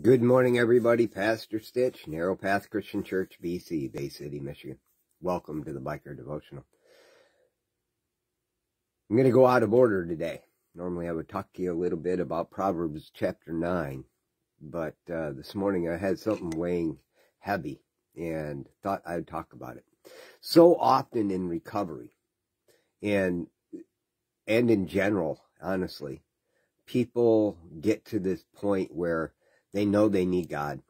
Good morning, everybody. Pastor Stitch, Narrow Path Christian Church, BC, Bay City, Michigan. Welcome to the Biker Devotional. I'm going to go out of order today. Normally I would talk to you a little bit about Proverbs chapter 9, but this morning I had something weighing heavy and thought I'd talk about it. So often in recovery and in general, honestly, people get to this point where they know they need God.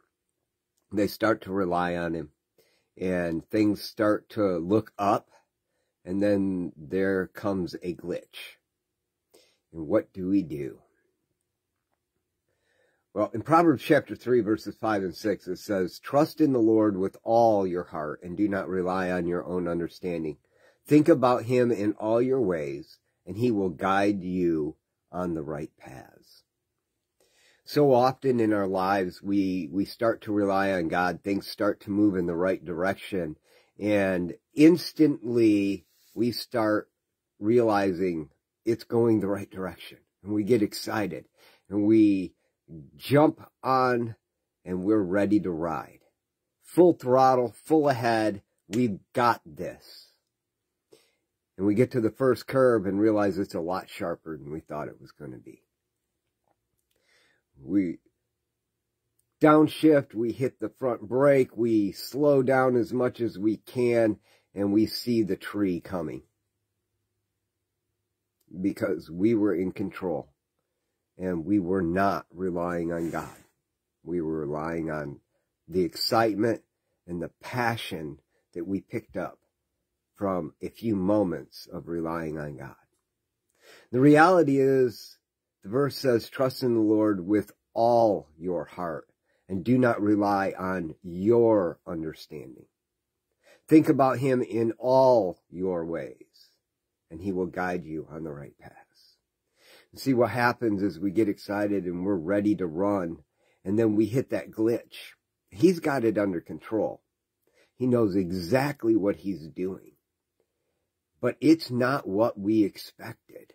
They start to rely on Him, and things start to look up, and then there comes a glitch. And what do we do? Well, in Proverbs chapter 3, verses 5 and 6, it says, "Trust in the Lord with all your heart, and do not rely on your own understanding. Think about Him in all your ways, and He will guide you on the right paths." So often in our lives, we start to rely on God. Things start to move in the right direction. And instantly, we start realizing it's going the right direction. And we get excited. And we jump on, and we're ready to ride. Full throttle, full ahead. We've got this. And we get to the first curve and realize it's a lot sharper than we thought it was going to be. We downshift, we hit the front brake, we slow down as much as we can, and we see the tree coming. Because we were in control, and we were not relying on God. We were relying on the excitement and the passion that we picked up from a few moments of relying on God. The reality is, the verse says, "Trust in the Lord with all your heart, and do not rely on your understanding. Think about Him in all your ways, and He will guide you on the right paths." And see, what happens is we get excited and we're ready to run, and then we hit that glitch. He's got it under control. He knows exactly what He's doing. But it's not what we expected,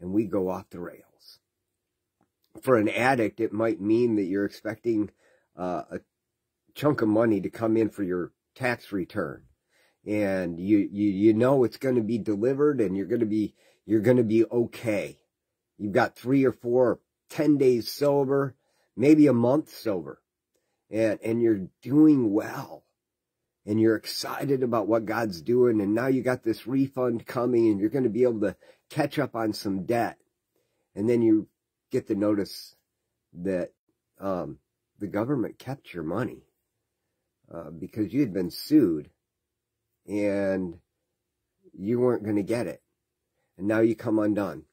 and we go off the rails. For an addict, it might mean that you're expecting a chunk of money to come in for your tax return, and you know it's going to be delivered, and you're going to be okay. You've got 3 or 4, 10 days sober, maybe a month sober, and you're doing well, and you're excited about what God's doing, and now you got this refund coming, and you're going to be able to catch up on some debt, and then you get the notice that the government kept your money because you had been sued and you weren't going to get it. And now you come undone.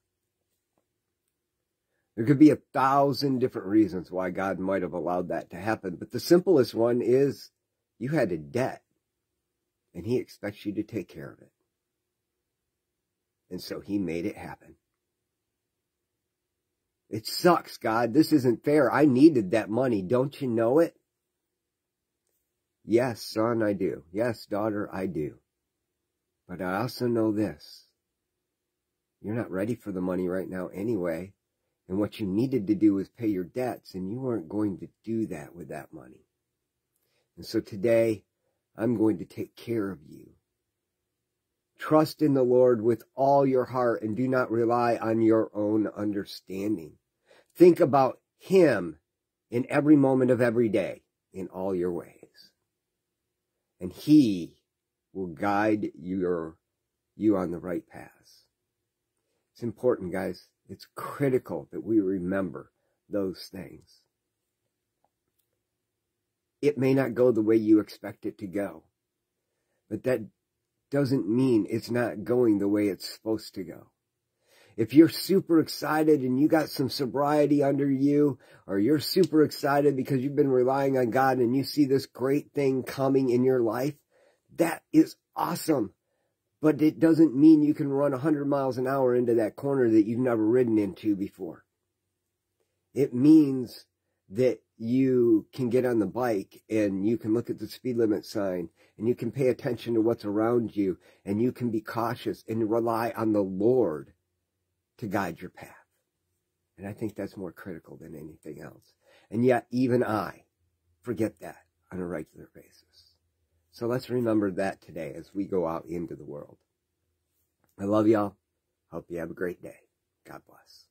There could be 1,000 different reasons why God might have allowed that to happen. But the simplest one is you had a debt and He expects you to take care of it. And so He made it happen. It sucks, God. This isn't fair. I needed that money. Don't you know it? Yes, son, I do. Yes, daughter, I do. But I also know this. You're not ready for the money right now anyway. And what you needed to do was pay your debts, and you weren't going to do that with that money. And so today, I'm going to take care of you. Trust in the Lord with all your heart, and do not rely on your own understanding. Think about Him in every moment of every day, in all your ways. And He will guide you on the right paths. It's important, guys. It's critical that we remember those things. It may not go the way you expect it to go, but that doesn't mean it's not going the way it's supposed to go. If you're super excited and you got some sobriety under you, or you're super excited because you've been relying on God and you see this great thing coming in your life, that is awesome. But it doesn't mean you can run 100 miles an hour into that corner that you've never ridden into before. It means that you can get on the bike and you can look at the speed limit sign and you can pay attention to what's around you, and you can be cautious and rely on the Lord to guide your path. And I think that's more critical than anything else. And yet, even I forget that on a regular basis. So let's remember that today as we go out into the world. I love y'all. Hope you have a great day. God bless.